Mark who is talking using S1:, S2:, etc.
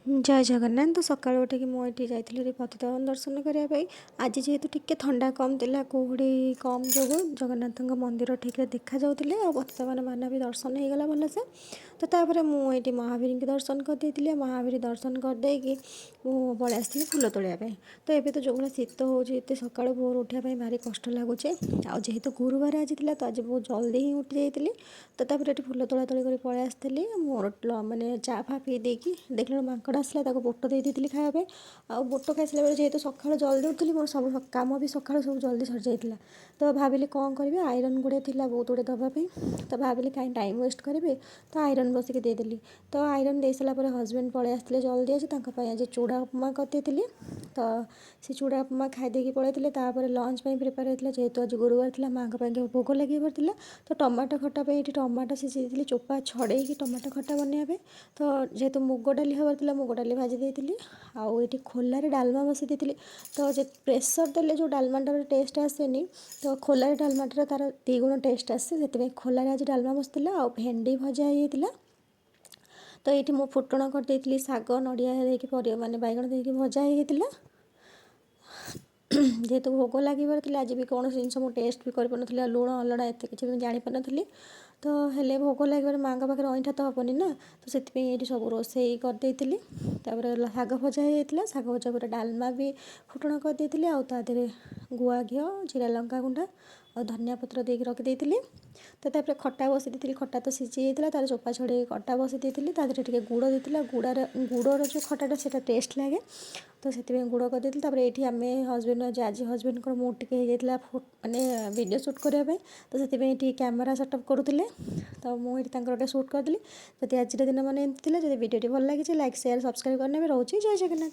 S1: जय जगन्नाथ। तो सकाल उठिक मुझे जाइली पतितपावन दर्शन करने। आज जेहेतु टिके ठंडा कम थिला, कुहुड़ी कम जो जगन्नाथ मंदिर ठीक देखा जाऊे और पतितपावन मान भी दर्शन हो गला भलसे। तो तापर मुझे महावीर की दर्शन करदे, महावीर दर्शन करदे पलि आसती फुल तोड़ापी। तो ये तो जो भाई शीत होते सका भोर उठापी भारी कष्ट लगुचे। जेहेतु गुरुवार आज थी तो आज बहुत जल्दी ही उठी जाइली। तो तापर ये फुल तोड़ा तोड़ी कर पलि आसती मोर माने चा फा पी देकी देखल माकड़ आसला ताको बोट दे देती खायापे। आ बोट खाई सारा जेहेतु सका जल्दी उठुली मोर सब कम भी सका सब जल्दी सरी जाइला। तो भाविली कौन करी आयरन गुड़े थी बहुत गुड़े दवापी। तो भाविली कहीं टाइम वेस्ट करेंगे तो आयरन बसिक देदेली। तो आयरन दे सारापर हजबैंड पलि आसते जल्दी आज आज चूड़ा उपमा करदे। तो से चूड़ा उपमा खाईदे पलैते। लंच प्रिपेयर होता जेहेतु आज गुरुवार थी माँ भोग लगे पड़ता। तो टमाटो खटा ये टमाटो सीझे चोपा छड़े टमाटो खटा बनवाई। तो जेहेतु मुग डाली हबार मुग डाली भाजी देती। आउ ये खोलारे डालमा बसई देती। तो प्रेसर देले जो डालमाटार टेस्ट आसेनी तो खोलारे डालमाटार तार 2 गुण टेस्ट आसे से खोलारे आज डालमा बसला आ भेंडी भजा होता। तो ये मु फुटण करदे शाग नड़िया देकी माने बैगण देकी भजा होता। जेहेतु भोग लगे आज भी कौन जिन मुझे टेस्ट भी कर लुण अलड़ा एत कि जापारी। तो हेले भोग लगे माँ पाखे अईठा तो हेनी ना। तो से ये सब रोसे करदे शाग भजा होता। शाग भजा पर डालमा भी फुटण करदे आदि गुआ घी जीरा लंका गुंडा और धनिया पत्र देके रखी। तो तापर खटा बसई देती। खटा तो सीझी होता तार चोपा छड़े खटा बसई देती। टे गुड़ देती गुड़र जो खटाटा से टेस्ट लगे। तो से गुड़ करदे। ये आम हजबैंड आज हजबैंड को मुड टे माने वीडियो सुट करने। तो से कैमेरा सेटअप करुले। तो मुझे गोटे सुट करदेली। जदि आज दिन मैंने एमती जब वीडियो भल लगे लाइक शेयर सब्सक्राइब करने रोचे। जय जगन्नाथ।